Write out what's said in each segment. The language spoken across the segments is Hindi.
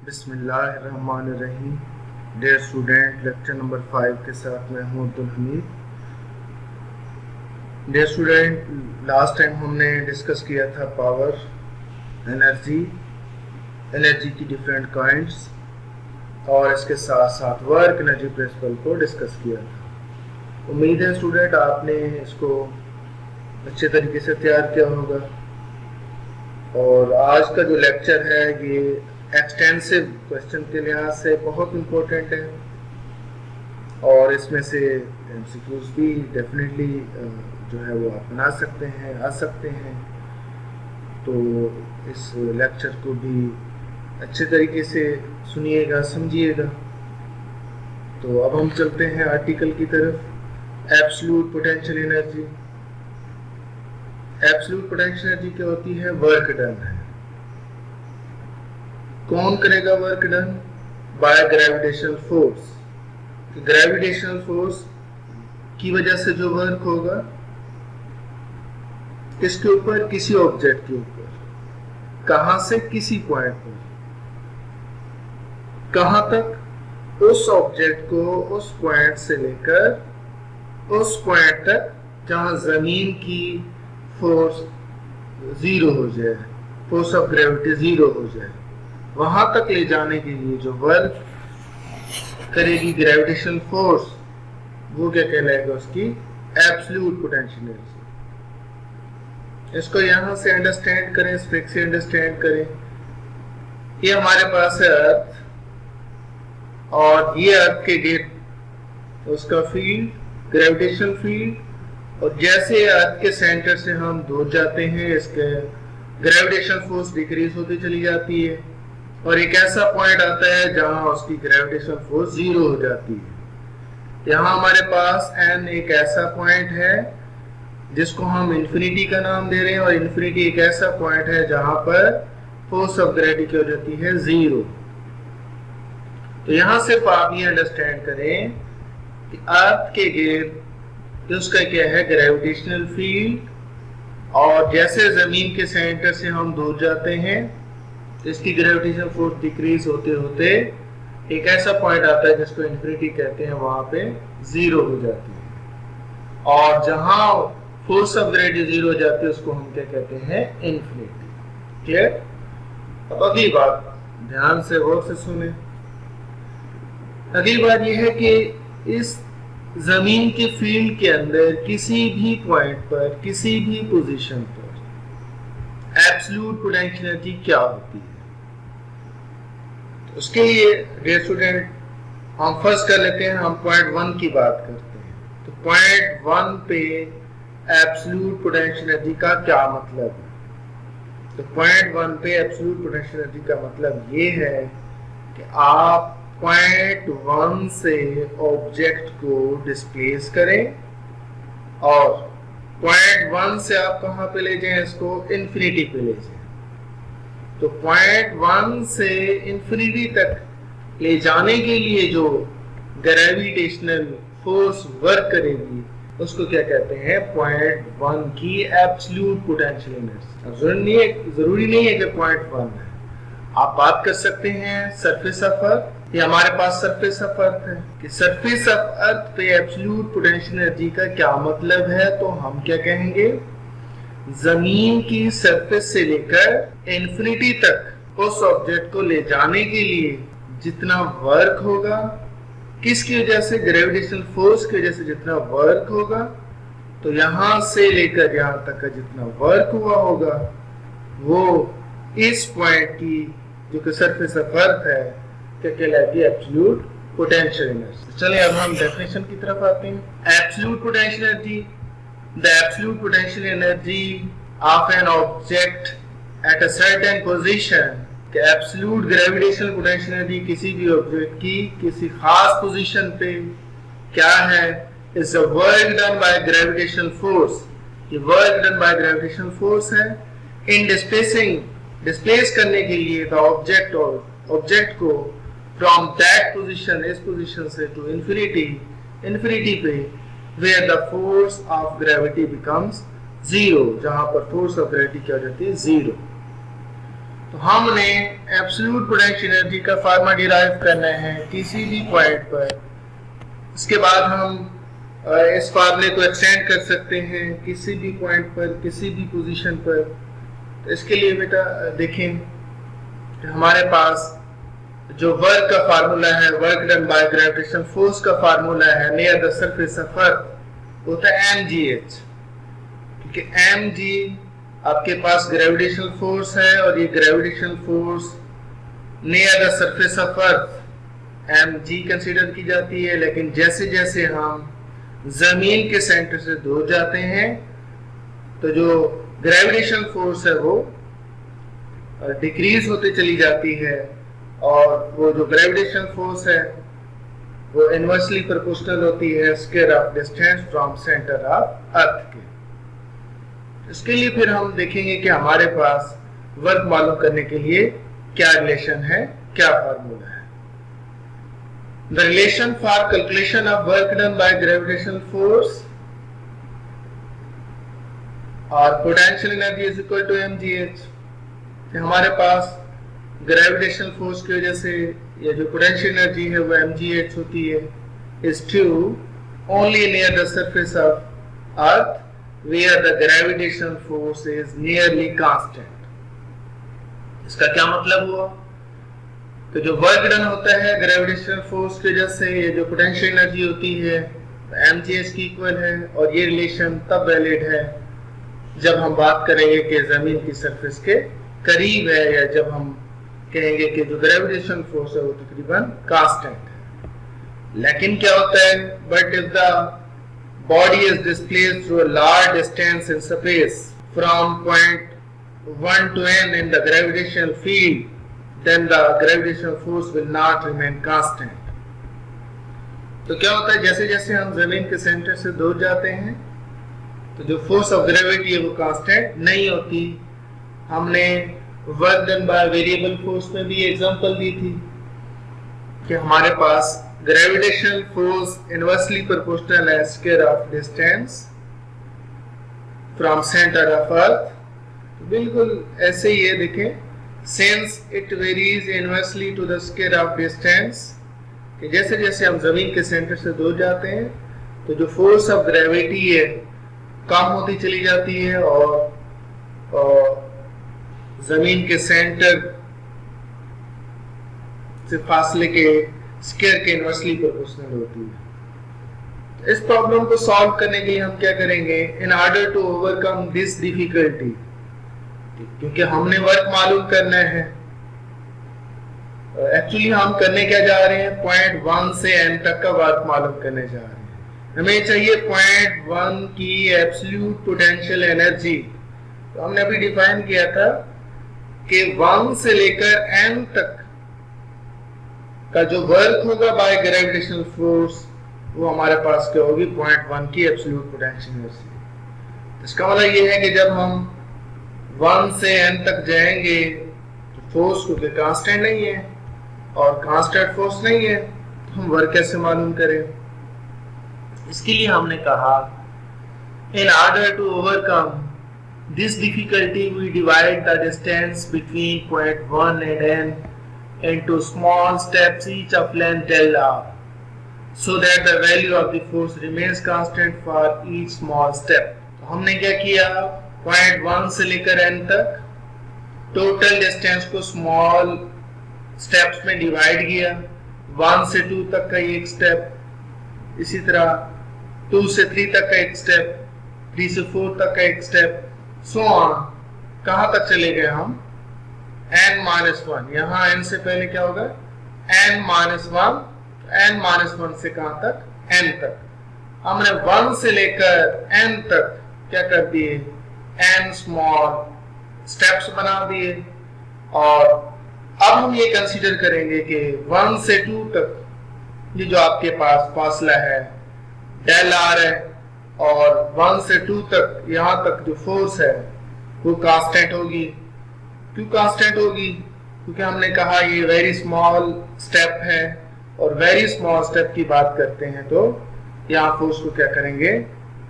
बिस्मिल्लाहिर्रहमानिर्रहीम। डियर स्टूडेंट, लेक्चर नंबर 5 के साथ मैं हूँ Abdul Hamid. Dear student, last time हमने डिस्कस किया था पावर, एनर्जी की डिफरेंट काइंड्स और इसके साथ साथ वर्क एनर्जी प्रिंसिपल को डिस्कस किया था। उम्मीद है स्टूडेंट आपने इसको अच्छे तरीके से तैयार किया होगा। और आज का जो लेक्चर है ये एक्सटेंसिव क्वेश्चन के लिहाज से बहुत इम्पोर्टेंट है और इसमें से एमसीक्यूज भी डेफिनेटली जो है वो आप बना सकते हैं, आ सकते हैं। तो इस लेक्चर को भी अच्छे तरीके से सुनिएगा, समझिएगा। तो अब हम चलते हैं आर्टिकल की तरफ। Absolute potential energy. Absolute potential energy क्या होती है? वर्क डन है। कौन करेगा work done? By gravitational force. Gravitational force की वजह से जो वर्क होगा किसके ऊपर? किसी ऑब्जेक्ट के ऊपर। कहां से? किसी पॉइंट पर। कहां तक? उस ऑब्जेक्ट को उस पॉइंट से लेकर उस पॉइंट तक जहां जमीन की फोर्स जीरो हो जाए, फोर्स ऑफ ग्रेविटी जीरो हो जाए, वहां तक ले जाने के लिए जो वर्क करेगी ग्रेविटेशनल फोर्स, वो क्या कहलाएगा? उसकी एब्सोल्यूट पोटेंशियल एनर्जी। इसको यहां से अंडरस्टैंड करें, इस ट्रिक से अंडरस्टैंड करें। ये हमारे पास है अर्थ और ये अर्थ के गिर्द उसका फील्ड, ग्रेविटेशनल फील्ड, और जैसे अर्थ के सेंटर से हम दूर जाते हैं इसके ग्रेविटेशनल फोर्स डिक्रीज होती चली जाती है और एक ऐसा पॉइंट आता है जहां उसकी ग्रेविटेशनल फोर्स जीरो हो जाती है। यहाँ हमारे पास n एक ऐसा पॉइंट है जिसको हम इंफिनिटी का नाम दे रहे हैं और इंफिनिटी एक ऐसा पॉइंट है जहां पर फोर्स ऑफ ग्रेविटी क्या हो जाती है? जीरो। तो यहां सिर्फ आप ये अंडरस्टैंड करें कि अर्थ के गिर्द उसका क्या है? ग्रेविटेशनल फील्ड, और जैसे जमीन के सेंटर से हम दूर जाते हैं इसकी ग्रेविटेशनल फोर्स डिक्रीज होते होते एक ऐसा पॉइंट आता है जिसको इंफिनिटी कहते हैं, वहां पे जीरो हो जाती है। और जहां फोर्स ऑफ ग्रेविटी जीरो हो जाती है उसको हम क्या कहते हैं? इंफिनिटी। क्लियर? अब अगली बात ध्यान से गौर से सुने। अगली बात यह है कि इस जमीन के फील्ड के अंदर किसी भी पॉइंट पर, किसी भी पोजीशन पर एब्सोल्यूट पोटेंशियल एनर्जी क्या होती है? तो उसके लिए डियर स्टूडेंट हम फर्स्ट कर लेते हैं, हम पॉइंट 1 की बात करते हैं। तो पॉइंट 1 पे एब्सोल्यूट पोटेंशियल एनर्जी का क्या मतलब है? तो पॉइंट 1 पे एब्सोल्यूट पोटेंशियल एनर्जी का मतलब ये है कि आप पॉइंट 1 से ऑब्जेक्ट को डिस्प्लेस करें और पॉइंट 1 से आप कहां पे ले जाएं? इसको इंफिनिटी पे ले जाएं। तो पॉइंट 1 से इंफिनिटी तक ले जाने के लिए जो ग्रेविटेशनल फोर्स वर्क करेगी उसको क्या कहते हैं? पॉइंट 1 की एब्सोल्यूट पोटेंशियल एनर्जी। जरूरी नहीं है कि पॉइंट 1 है, आप बात कर सकते हैं सरफेस ऑफ अर्थ। ये हमारे पास सरफेस ऑफ अर्थ है कि सरफेस ऑफ अर्थ पे एब्सोल्यूट पोटेंशियल एनर्जी का क्या मतलब है? तो हम क्या कहेंगे? जमीन की सरफेस से लेकर इंफिनिटी तक उस ऑब्जेक्ट को ले जाने के लिए जितना वर्क होगा, किसकी वजह से? ग्रेविटेशनल फोर्स की वजह से जितना वर्क होगा, तो यहां से लेकर यहां तक का जितना वर्क हुआ होगा वो इस पॉइंट की जो कि सरफेस ऑफ अर्थ है क्या कहलाएगी? Absolute potential energy. चलिए अब हम डेफिनेशन की तरफ आते हैं। Absolute potential energy, the absolute potential energy of an object at a certain position. Absolute gravitational potential energy किसी भी ऑब्जेक्ट की किसी खास पोजीशन पे क्या है? Is the work done by gravitational force. ये work done by gravitational force है इन डिस्प्लेस करने के लिए द ऑब्जेक्ट और ऑब्जेक्ट को फ्रॉम दैट पोजीशन, इस पोजीशन से, टू इंफिनिटी पे, where the force of gravity becomes zero, जहां पर फोर्स ऑफ ग्रेविटी क्या हो जाती है? जीरो। तो हमने एब्सोल्यूट पोटेंशियल एनर्जी का फार्मूला डिराइव करना है किसी भी पॉइंट पर। इसके बाद हम इस फार्मूले को एक्सटेंड कर सकते हैं किसी भी पॉइंट पर, किसी भी पोजीशन पर। तो इसके लिए बेटा देखें, हमारे पास जो वर्क का फार्मूला है, work done by gravitational force का फार्मूला है near the surface of earth, होता है mgh। क्योंकि mg आपके पास ग्रेविटेशनल फोर्स है और ये gravitational force near the surface of earth mg consider की जाती है। लेकिन जैसे जैसे हम जमीन के सेंटर से दूर जाते हैं तो जो ग्रेविटेशनल फोर्स है वो डिक्रीज होते चली जाती है, और वो जो ग्रेविटेशनल फोर्स है वो इनवर्सली प्रोपोर्शनल होती है square of distance from centre of अर्थ के। इसके लिए फिर हम देखेंगे कि हमारे पास वर्क मालूम करने के लिए क्या रिलेशन है, क्या फार्मूला है। The relation for calculation of work done by gravitational force और potential energy is equal to mgh। हमारे पास ग्रेविटेशनल फोर्स की वजह से ये जो पोटेंशियल एनर्जी है वो mgh होती है, is true only near the surface of earth where the gravitational force is nearly constant। इसका क्या मतलब हुआ? तो जो वर्क डन होता है ग्रेविटेशनल फोर्स की वजह से, ये जो पोटेंशियल एनर्जी होती है mgh की इक्वल है, और ये रिलेशन तब वैलिड है जब हम बात करेंगे कि जमीन की सरफेस के करीब है, या जब हम कहेंगे कि जो ग्रेविटेशनल फोर्स है वो तकरीबन कांस्टेंट है। लेकिन क्या होता है, but if the body is displaced through a large distance in space from point 1 to n in the gravitational field, then the gravitational force will not remain constant। तो क्या होता है, जैसे जैसे हम जमीन के सेंटर से दूर जाते हैं तो जो फोर्स ऑफ ग्रेविटी है वो कांस्टेंट नहीं होती। हमने work done by variable force में भी एग्जांपल दी थी कि हमारे पास ग्रेविटेशनल फोर्स इनवर्सली प्रोपोर्शनल है square of distance from centre of earth. बिल्कुल ऐसे ही है, देखें, since it varies inversely to the square of distance, कि जैसे जैसे हम जमीन के सेंटर से दूर जाते हैं तो जो फोर्स ऑफ ग्रेविटी है कम होती चली जाती है, और जमीन के सेंटर से फासले के स्क्वायर के इनवर्सली प्रोपोर्शनल होती है। इस प्रॉब्लम को सॉल्व करने के लिए हम क्या करेंगे, in order to overcome this difficulty, क्योंकि हमने वर्क मालूम करना है। एक्चुअली हम करने क्या जा रहे हैं, पॉइंट 1 से n तक का वर्क मालूम करने जा रहे हैं। हमें चाहिए पॉइंट 1 की एब्सोल्यूट पोटेंशियल एनर्जी। तो हमने अभी डिफाइन किया था कि 1 से लेकर n तक का जो वर्क होगा बाय ग्रेविटेशनल फोर्स वो हमारे पास क्या होगी, पॉइंट 1 की एब्सोल्यूट पोटेंशियल एनर्जी। इसका मतलब ये है कि जब हम 1 से n तक जाएंगे तो फोर्स क्योंकि कांस्टेंट नहीं है और कांस्टेंट फोर्स नहीं है, तो हम वर्क कैसे मालूम करें? इसके लिए हमने कहा, in order to overcome this difficulty we divide the distance between point 1 and n into small steps each of length del r, so that the value of the force remains constant for each small step। तो हमने क्या किया, पॉइंट 1 से लेकर n तक टोटल डिस्टेंस को स्मॉल स्टेप्स में डिवाइड किया। 1 से 2 तक का एक स्टेप, इसी तरह 2 से 3 तक का एक स्टेप, 3 से 4 तक का एक स्टेप, सो ऑन। कहां तक चले गए हम, n-1। यहां n से पहले क्या होगा, n-1, n-1 से कहां तक, n तक। हमने 1 से लेकर n तक क्या कर दिए, n स्मॉल स्टेप्स बना दिए। और अब हम ये कंसीडर करेंगे कि 1 से 2 तक ये जो आपके पास फासला है डेल आर है, और 1 से 2 तक यहां तक जो फोर्स है वो कांस्टेंट होगी। क्यों कांस्टेंट होगी, क्योंकि हमने कहा ये वेरी स्मॉल स्टेप है, और वेरी स्मॉल स्टेप की बात करते हैं तो यहाँ फोर्स को क्या करेंगे,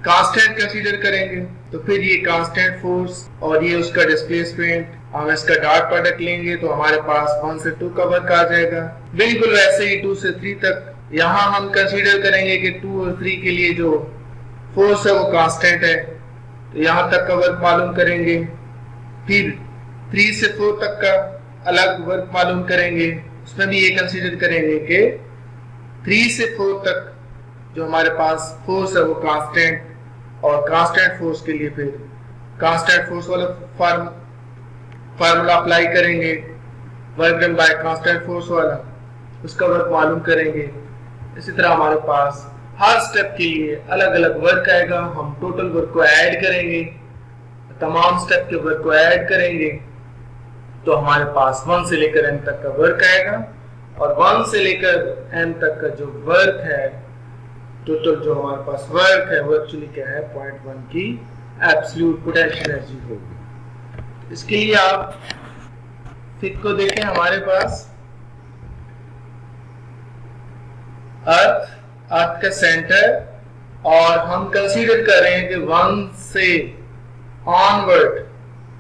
कांस्टेंट कंसीडर करेंगे। तो फिर ये कांस्टेंट फोर्स और ये उसका डिस्प्लेसमेंट हम इसका डॉट प्रोडक्ट लेंगे तो हमारे पास 1 से 2 का वर्क आ जाएगा। बिल्कुल वैसे ही 2 से 3 तक यहाँ हम कंसीडर करेंगे कि 2 और 3 के लिए जो फोर्स है वो कांस्टेंट है, तो यहाँ तक का वर्क मालूम करेंगे। फिर 3 से 4 तक का अलग वर्क मालूम करेंगे, उसमें भी ये कंसीडर करेंगे कि 3 से 4 तक जो हमारे पास फोर्स है वो कांस्टेंट, और कांस्टेंट फोर्स के लिए फिर कांस्टेंट फोर्स वाला फार्मूला अप्लाई करेंगे, work done bye constant force वाला, उसका वर्क मालूम करेंगे। इसी तरह हमारे पास हर स्टेप के लिए अलग अलग वर्क आएगा। हम टोटल वर्क को ऐड करेंगे, तमाम स्टेप के वर्क को ऐड करेंगे तो हमारे पास 1 से लेकर n तक का वर्क आएगा, और 1 से लेकर n तक का जो वर्क है, टोटल जो हमारे पास वर्क है वो एक्चुअली क्या है, 0.1 की एब्सोल्यूट पोटेंशियल एनर्जी होगी। इसके लिए आप फिगर को देखें, हमारे पास अर्थ का सेंटर, और हम कंसीडर कर रहे हैं कि 1 से ऑनवर्ड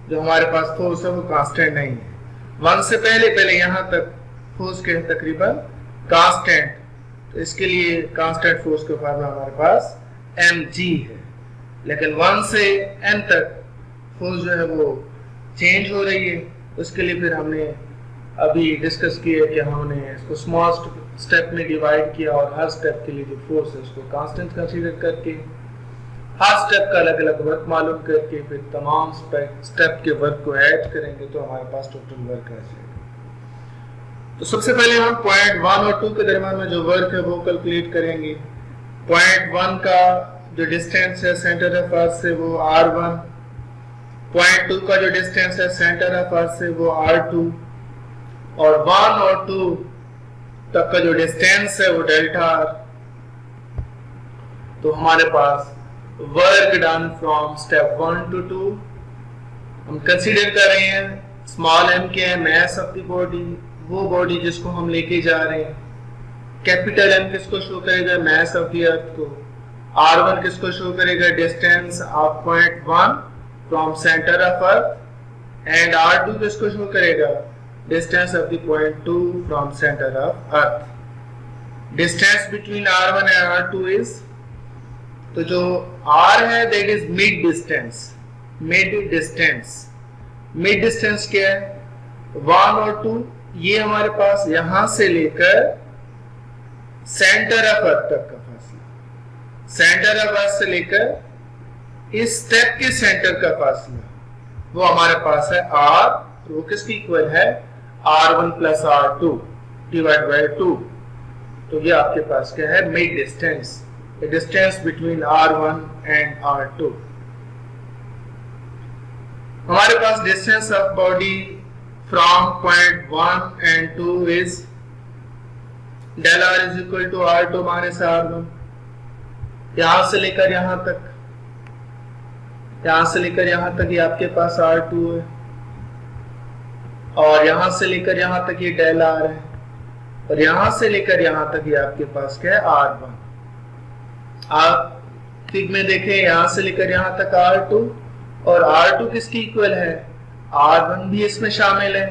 जो हमारे पास फोर्स है वो कांस्टेंट नहीं है। 1 से पहले यहां तक फोर्स के तकरीबन कांस्टेंट, तो इसके लिए कांस्टेंट फोर्स का फार्मूला हमारे पास mg है। लेकिन 1 से n तक फोर्स जो है वो चेंज हो रही है, उसके लिए फिर हमने अभी डिस्कस किया कि हमने इसको स्मॉल स्टेप में डिवाइड किया, और हर स्टेप के लिए जो फोर्स है उसको कांस्टेंट कंसीडर करके हर स्टेप का अलग अलग वर्क मालूम करके फिर तमाम स्टेप के वर्क को ऐड करेंगे तो हमारे पास टोटल वर्क आ जाएगा। तो सबसे पहले हम पॉइंट 1 और 2 के दरमियान में जो वर्क है वो कैलकुलेट करेंगे। पॉइंट 1 का जो डिस्टेंस है सेंटर ऑफ अर्थ से वो r1, पॉइंट 2 का जो डिस्टेंस है सेंटर ऑफ अर्थ से वो r2, और 1 और 2 तक का जो डिस्टेंस है वो डेल्टा r। तो हमारे पास work done from step 1 to 2 हम कंसीडर कर रहे हैं। स्मॉल m क्या है, मास ऑफ द बॉडी, वो बॉडी जिसको हम लेके जा रहे हैं। कैपिटल M किसको शो करेगा, मास ऑफ द अर्थ को। r1 किसको शो करेगा, distance of point 1 from centre of earth, and r2 किसको शो करेगा, distance of the point 2 from centre of earth. Distance between r1 and r2 is, तो जो r है that is mid distance. Mid distance क्या है, 1 और 2, ये हमारे पास यहां से लेकर सेंटर ऑफ अर्थ तक का फासला, सेंटर ऑफ अर्थ से लेकर इस स्टेप के सेंटर का फासला वो हमारे पास है r, वो किसकी इक्वल है, r1 plus r2 divide by 2। तो ये आपके पास क्या है, mid distance, the distance between r1 and r2। हमारे पास distance of body from point 1 and 2 is del r is equal to r2 minus r1। यहां से लेकर यहां तक, यहां से लेकर यहां तक ये आपके पास r2 है, और यहां से लेकर यहां तक ये del r है, और यहां से लेकर यहां तक ये आपके पास क्या है, r1। आप फिग में देखें, यहां से लेकर यहां तक r2, और r2 किसकी इक्वल है, r1 भी इसमें शामिल है,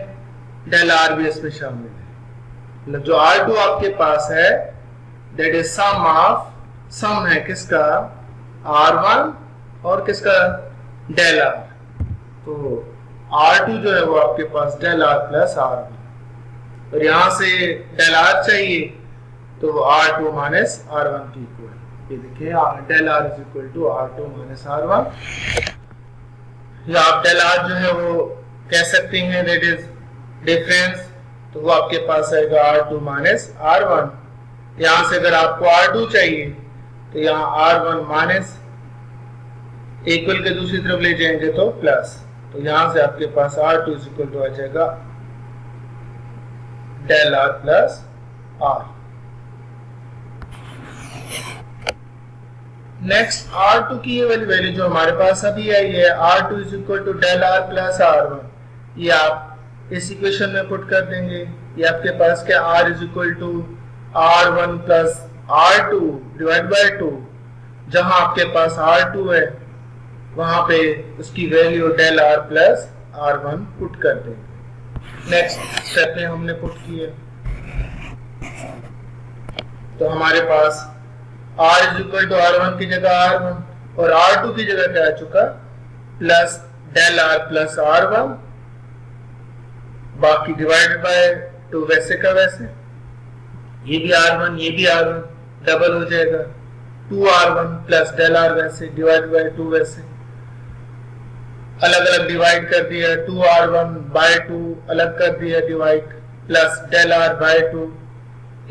del r भी इसमें शामिल है। मतलब जो r2 आपके पास है दैट इज सम ऑफ, सम है किसका, r1 और किसका, del r। तो r2 जो है वो आपके पास del r प्लस r1, और यहां से del r चाहिए तो r2 माइनस r1 की इक्वल। ये देखिए del r is equal to r2 minus r1, या आप del r जो है वो कह सकते हैं दैट इज डिफरेंस, तो वो आपके पास आएगा r2 माइनस r1। यहां से अगर आपको r2 चाहिए तो यहाँ r1 माइनस इक्वल के दूसरी तरफ ले जाएंगे तो प्लस, तो यहां से आपके पास r2 इज इक्वल टू आ जाएगा del r plus r। Next r2 की ये वाली वैल्यू जो हमारे पास अभी आई है, r2 is equal to del r plus r1, ये आप इस इक्वेशन में पुट कर देंगे। ये आपके पास क्या, r is equal to r1 plus r2 divide by 2। जहां आपके पास r2 है वहां पे उसकी value del r plus R1 put कर देंगे। नेक्स्ट स्टेप में हमने पुट किया तो हमारे पास R is equal to R1 की जगह R1 और R2 की जगह क्या आ चुका plus del R plus R1, बाकी डिवाइडेड बाय 2 वैसे का वैसे, ये भी R1 ये भी R1 डबल हो जाएगा 2R1 प्लस डेल R वैसे डिवाइड बाय 2 वैसे, अलग अलग डिवाइड कर दिया 2R1 बाय 2 अलग कर दिया divide plus del R by 2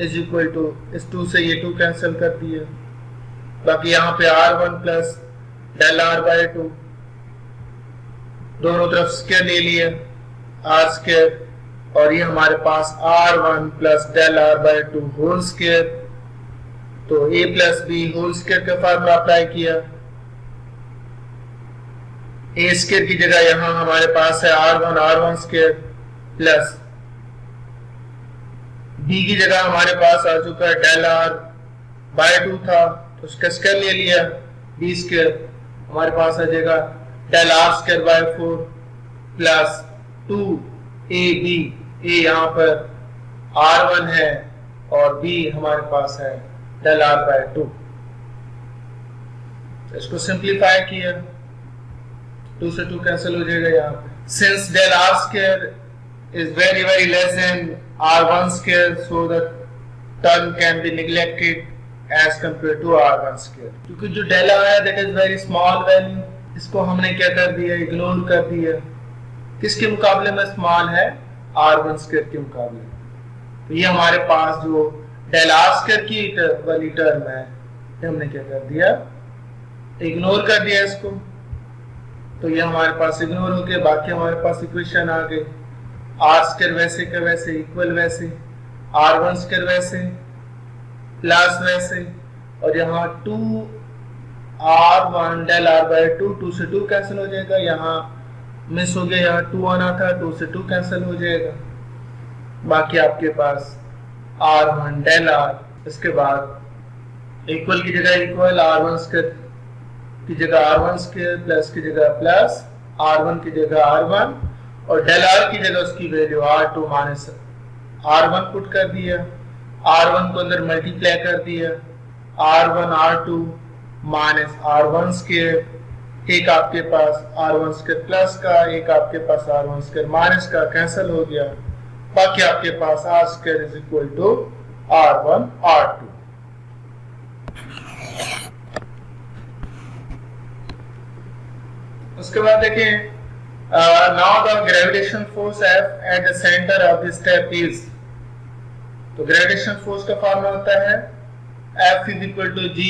is equal to इस 2 से ये 2 कैंसिल कर दिया, बाकी यहाँ पे R1 plus del R by 2 दोनों तरफ स्क्वायर ले लिया R स्क्वायर और ये हमारे पास R1 plus del R by 2 whole square, तो a plus B whole square का फार्मूला अप्लाई किया, a स्क्वायर की जगह यहां हमारे पास है R1 स्क्वायर प्लस b की जगह हमारे पास आ चुका है डेल R बाय 2 था तो उसका स्क्वायर ले लिया b स्क्वायर, हमारे पास आ जाएगा del R square by 4 plus 2ab, a यहाँ पर R1 है और b हमारे पास है डेल R बाय 2। इसको सिंप्लीफाई किया 2 से 2 कैंसिल हो जाएगा यहाँ पे, since del R square is very less than R1 square, so the term can be neglected as compared to R1 square, क्योंकि जो डेल R है that is very small value, इसको हमने क्या कर दिया इग्नोर कर दिया, किसके मुकाबले में स्मॉल है R1 स्क्वायर के मुकाबले, तो ये हमारे पास जो डेल R स्क्वायर की वाली टर्म है हमने क्या कर दिया इग्नोर कर दिया इसको, तो ये हमारे पास इग्नोर हो गया, बाकी हमारे पास इक्वेशन आ गई R स्क्वायर वैसे का वैसे इक्वल वैसे, R1 स्क्वायर वैसे प्लस वैसे, और यहाँ 2R1 डेल R बाय 2 2 से 2 कैंसिल हो जाएगा, यहाँ मिस हो गया, यहाँ 2 आना था 2 से 2 कैंसिल हो जाएगा, बाकी आपके पास R1 डेल R, इसके बाद इक्वल की जगह इक्वल, R1 स्क्वायर की जगह R1 स्क्वायर, प्लस की जगह प्लस, R1 की जगह R1 और डेल R की जगह उसकी value R2 minus R1 put कर दिया, R1 को अंदर मल्टीप्लाई कर दिया, R1 R2 minus R1 square, एक आपके पास R1 स्क्वायर प्लस का, एक आपके पास R1 स्क्वायर माइनस का कैंसिल हो गया, बाकी आपके पास R square is equal to R1 R2। उसके बाद देखें now the gravitation force F at the center of the step is, तो ग्रेविटेशन फोर्स का फॉर्मूला होता है F is equal to G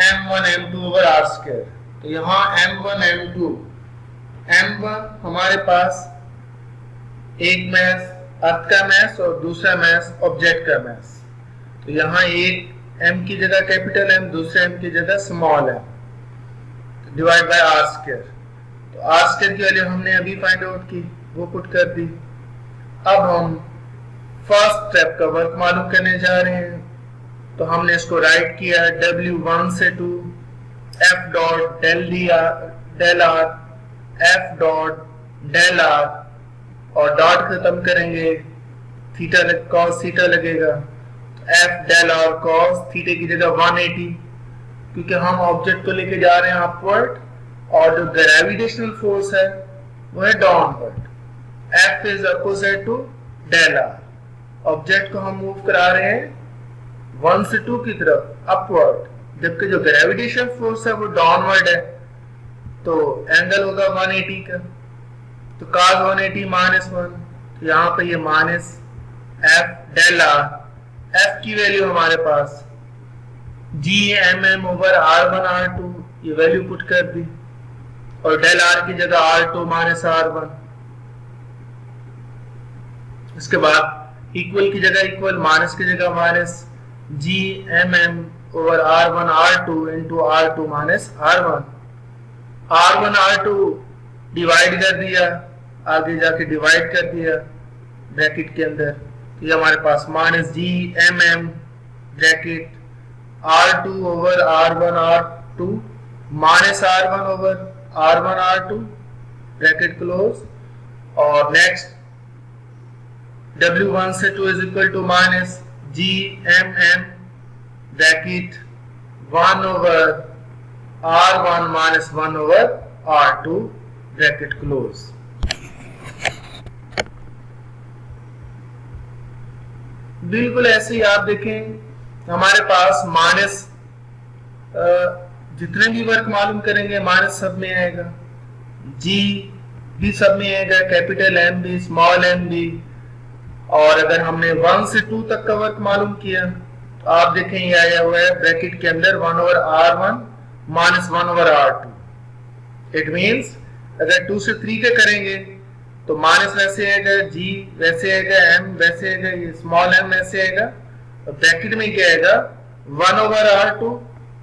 m1 m2 over r square, तो यहाँ m1 m2, m1 हमारे पास एक मैस अर्थ का मैस और दूसरा मैस ऑब्जेक्ट का मैस, तो यहाँ एक m की जगह कैपिटल M, दूसरे m की जगह small m divide by r square, तो R स्क्वायर की वैल्यू हमने अभी फाइंड आउट की, वो पुट कर दी। अब हम फर्स्ट स्टेप का वर्क मालूम करने जा रहे हैं, तो हमने इसको राइट किया W1 से 2 F dot del R F dot del R और डॉट खत्म करेंगे, थीटा कॉस थीटा लगेगा, तो F del R cos theta की जगह 180, क्योंकि हम ऑब्जेक्ट को लेके जा रहे हैं अपवर्ड और जो ग्रेविटेशनल फोर्स है वो है downward, F is opposite to del R, object को हम मूव करा रहे हैं 1 से 2 की तरफ अपवर्ड, जबकि जो ग्रेविटेशन फोर्स है वो डाउनवर्ड है, तो एंगल होगा 180 का, तो cos 180 माइनस 1, तो यहाँ पे ये minus F del R, F की वैल्यू हमारे पास G mm over R1 R2, ये वैल्यू पुट कर दी, और डेल R की जगह R2 माइनस R1, इसके बाद इक्वल की जगह इक्वल, माइनस की जगह minus, G mm over R1 R2 into R2 minus R1, R1 R2 divide कर दिया, आगे जाके डिवाइड कर दिया ब्रैकेट के अंदर, तो ये हमारे पास minus G mm bracket R2 over R1 R2 minus R1 over R1 R2 bracket close, और नेक्स्ट W1 से 2 is equal to minus G M M bracket 1 over R1 minus 1 over R2 bracket close. बिल्कुल ऐसे ही आप देखें हमारे पास माइनस जितने भी वर्क मालूम करेंगे माइनस सब में आएगा, जी भी सब में आएगा, कैपिटल एम भी, स्मॉल एम भी। और अगर हमने 1 से 2 तक का वर्क मालूम किया तो आप देखें ये आया हुआ है ब्रैकेट के अंदर 1 over R1 minus 1 over R2। It means अगर 2 से 3 के करेंगे तो माइनस वैसे आएगा, जी वैसे आएगा, एम वैसे आएगा, ये स्मॉल एम वैसे आएगा, और ब्रैकेट में क्या आएगा 1 over R2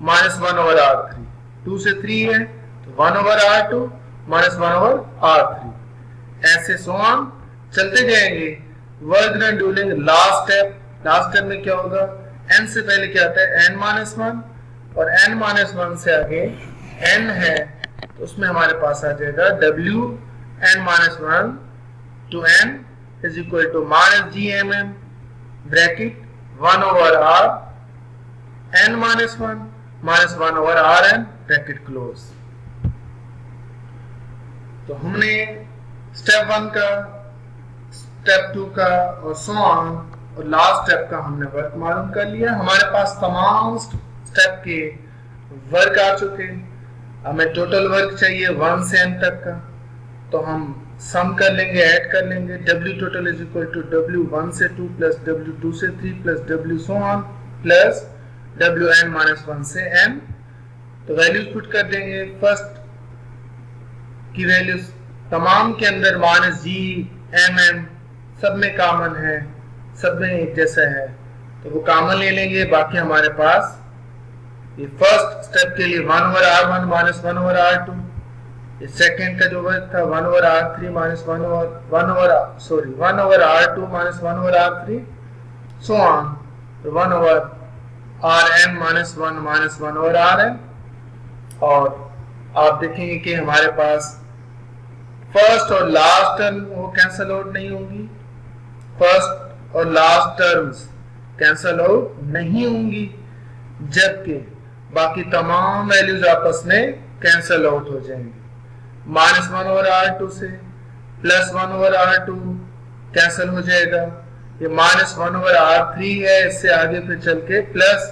minus 1 over R3। 2 से 3 है तो 1 over R2 minus 1 over R3, ऐसे सो ऑन चलते जाएंगे। Work done during last step. Last step में क्या होगा, n से पहले क्या आता है n माइनस 1 और n माइनस 1 से आगे n है तो उसमें हमारे पास आ जाएगा w n minus 1 to n is equal to minus G M M bracket 1 over r n minus 1 minus 1 over r n bracket close. तो हमने स्टेप 1 का, स्टेप 2 का और सो ऑन और लास्ट स्टेप का हमने वर्क मालूम कर लिया। हमारे पास तमाम स्टेप के वर्क आ चुके हैं। हमें टोटल वर्क चाहिए 1 से n तक का, तो हम सम कर लेंगे, ऐड कर लेंगे। W total is equal to W1 से 2 प्लस W2 से 3 plus W so on plus WN minus 1 से n। तो वैल्यूज पुट कर देंगे। फर्स्ट की वैल्यूज तमाम के अंदर माइनस जी एम एम सब में कॉमन है, सब में एक जैसा है, तो वो कॉमन ले लेंगे। बाकी हमारे पास ये फर्स्ट स्टेप के लिए 1 over R1 minus 1 over R2, ये सेकंड का जो वर्क था 1 over R3 minus 1 over R2 minus 1 over R3 so on, 1 over Rn minus 1 over Rn। और आप देखेंगे कि हमारे पास फर्स्ट और लास्ट टर्म वो कैंसल आउट नहीं होंगी, फर्स्ट और लास्ट टर्म्स कैंसल आउट नहीं होंगी, जबकि बाकी तमाम वैल्यूज आपस में कैंसल आउट हो जाएंगे। माइनस 1 ओवर R2 से प्लस 1 ओवर R2 कैंसल हो जाएगा, ये माइनस 1 ओवर R3 है, इससे आगे फिर चल के प्लस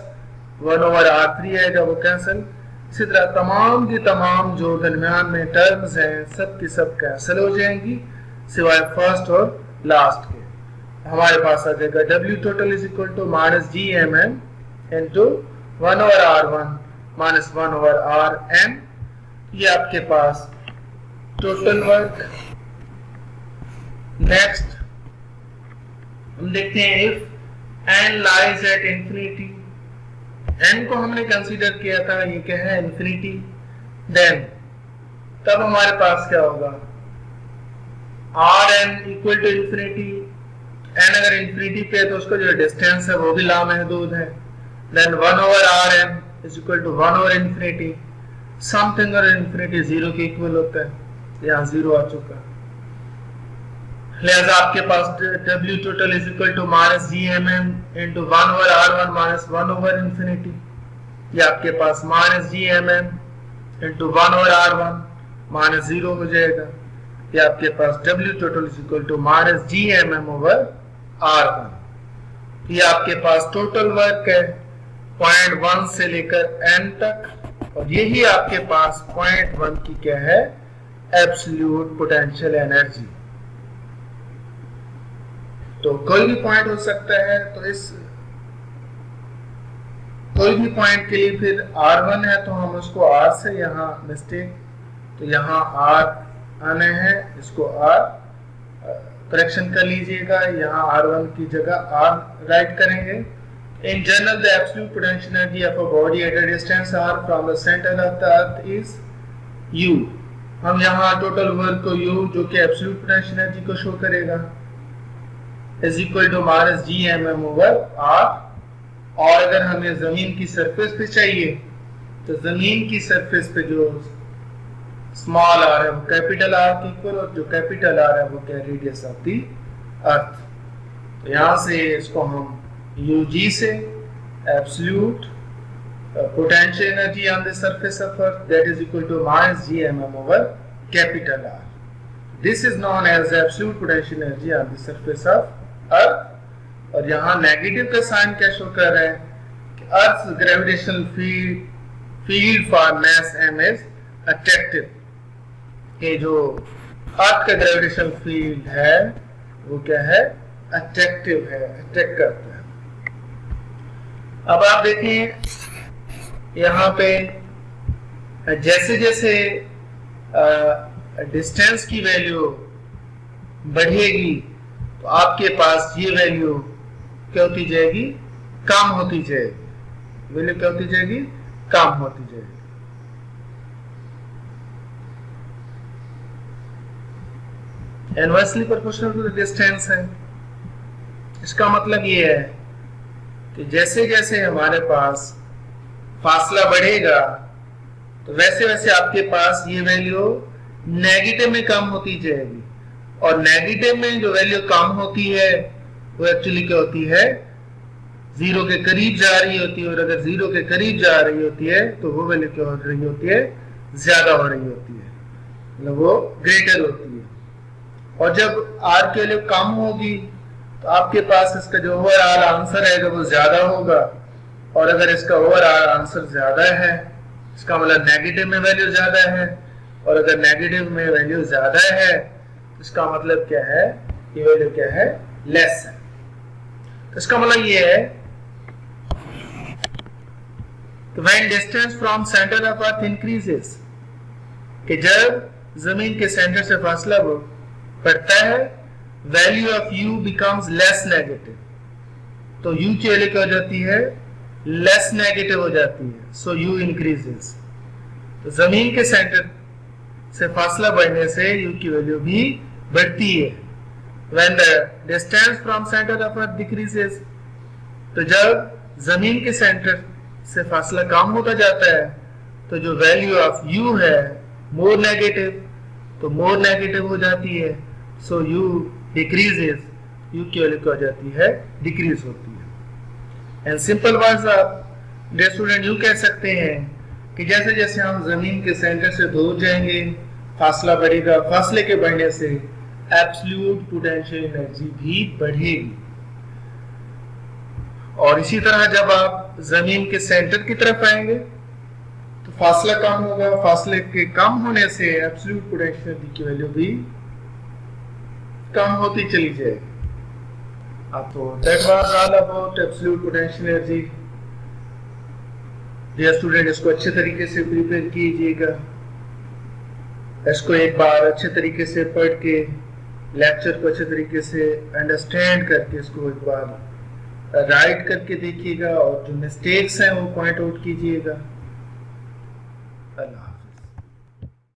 1 ओवर R3 आएगा, वो कैंसल। इसी तरह तमाम की तमाम जो दरमियान में टर्म्स हैं सब की सब कैंसिल हो जाएंगी सिवाय फर्स्ट और लास्ट के। हमारे पास आ जाएगा W total is equal to minus G M N into 1 over R1 minus 1 over Rn। ये आपके पास टोटल वर्क। नेक्स्ट हम देखते हैं if n lies at infinity, n को हमने कंसीडर किया था, ये क्या है इंफिनिटी, देन तब हमारे पास क्या होगा Rn equal to infinity. n अगर इंफिनिटी पे है तो उसका जो डिस्टेंस है वो भी लामहदूद है, then 1 over Rn is equal to 1 over infinity. Something और इंफिनिटी 0 के इक्वल होता है, यहाँ 0 आ चुका, लिहाजा आपके पास W total is equal to minus G M m into 1 over R1 minus 1 over infinity. ये आपके पास minus G M m into 1 over R1 minus 0 हो जाएगा। ये आपके पास W total is equal to minus G M M over R1। ये आपके पास टोटल वर्क है पॉइंट 1 से लेकर n तक, और यही आपके पास पॉइंट 1 की क्या है एब्सोल्यूट पोटेंशियल एनर्जी। तो कोई भी पॉइंट हो सकता है, तो इस कोई भी पॉइंट के लिए फिर R1 है तो हम उसको R से यहाँ मिस्टेक, तो यहाँ R आने हैं, इसको R करेक्शन कर लीजिएगा, यहाँ R1 की जगह R राइट करेंगे। In general, the absolute potential energy of a body at a distance r from the center of the earth is U। हम यहाँ टोटल वर्क को U जो कि एब्सोल्यूट पोटेंशियल एनर्जी को शो करेगा is equal to minus G M M over R। और अगर हमें जमीन की सरफेस पे चाहिए तो जमीन की सरफेस पे जो स्मॉल आर है वो कैपिटल आर के इक्वल, और जो कैपिटल आर है वो क्या रेडियस ऑफ द अर्थ। तो यहां से इसको हम यूजी से absolute potential energy on the surface of earth that is equal to minus gmm over capital R. This is known as absolute potential energy on the surface of earth. और यहाँ नेगेटिव का साइन क्या शो कर रहा है कि अर्थ gravitational field for mass m is attractive, कि जो अर्थ का ग्रेविटेशनल फील्ड है वो क्या है, अट्रैक्टिव है, अट्रैक्ट करता है। अब आप देखें यहाँ पे जैसे जैसे डिस्टेंस की वैल्यू बढ़ेगी तो आपके पास ये वैल्यू क्या होती जाएगी, कम होती जाएगी। वैल्यू क्या होती जाएगी, कम होती जाएगी। Inversely proportional to the distance है। इसका मतलब ये है कि जैसे जैसे हमारे पास फासला बढ़ेगा तो वैसे वैसे आपके पास ये वैल्यू नेगेटिव में कम होती जाएगी, और नेगेटिव में जो वैल्यू कम होती है वो एक्चुअली क्या होती है, जीरो के करीब जा रही होती है। और अगर जीरो के करीब जा रही होती है तो वो वैल्यू क्या हो रही होती है, ज्यादा हो रही होती है, मतलब वो ग्रेटर होती है। और जब आर की वैल्यू कम होगी तो आपके पास इसका जो ओवरऑल आंसर आएगा वो ज्यादा होगा, और अगर इसका ओवरऑल आंसर ज्यादा है इसका मतलब नेगेटिव में वैल्यू ज्यादा है, और अगर नेगेटिव में वैल्यू ज्यादा है तो इसका मतलब क्या है, ये वैल्यू क्या है, लेस है। तो इसका मतलब ये है कि when distance from centre of earth increases, कि जब जमीन के सेंटर से फासला बढ़ता है value of u becomes less negative, तो u की वैल्यू क्या हो जाती है, लेस नेगेटिव हो जाती है। सो u इंक्रीजेस। तो जमीन के सेंटर से फासला बढ़ने से u की वैल्यू भी बढ़ती है। When the distance from centre of earth decreases, तो जब जमीन के सेंटर से फासला कम होता जाता है तो जो वैल्यू ऑफ u है मोर नेगेटिव, तो मोर नेगेटिव हो जाती है। सो u डिक्रीजेस, u की वैल्यू क्या हो जाती है, डिक्रीज होती है। एंड सिंपल वर्ड्स आप डियर स्टूडेंट यूं कह सकते हैं कि जैसे जैसे हम जमीन के सेंटर से दूर जाएंगे फासला बढ़ेगा, फासले के बढ़ने से एब्सोल्यूट पोटेंशियल एनर्जी भी बढ़ेगी। और इसी तरह जब आप जमीन के सेंटर की तरफ आएंगे तो फासला कम होगा, फासले के कम होने से एब्सोल्यूट पोटेंशियल एनर्जी की वैल्यू भी कम होती चली जाएगी। तो that was all about absolute potential energy। Dear student इसको अच्छे तरीके से प्रिपेयर कीजिएगा, इसको एक बार अच्छे तरीके से पढ़ के लेक्चर को अच्छे तरीके से अंडरस्टैंड करके इसको एक बार राइट करके देखिएगा, और जो मिस्टेक्स हैं वो पॉइंट आउट कीजिएगा। अल्लाह।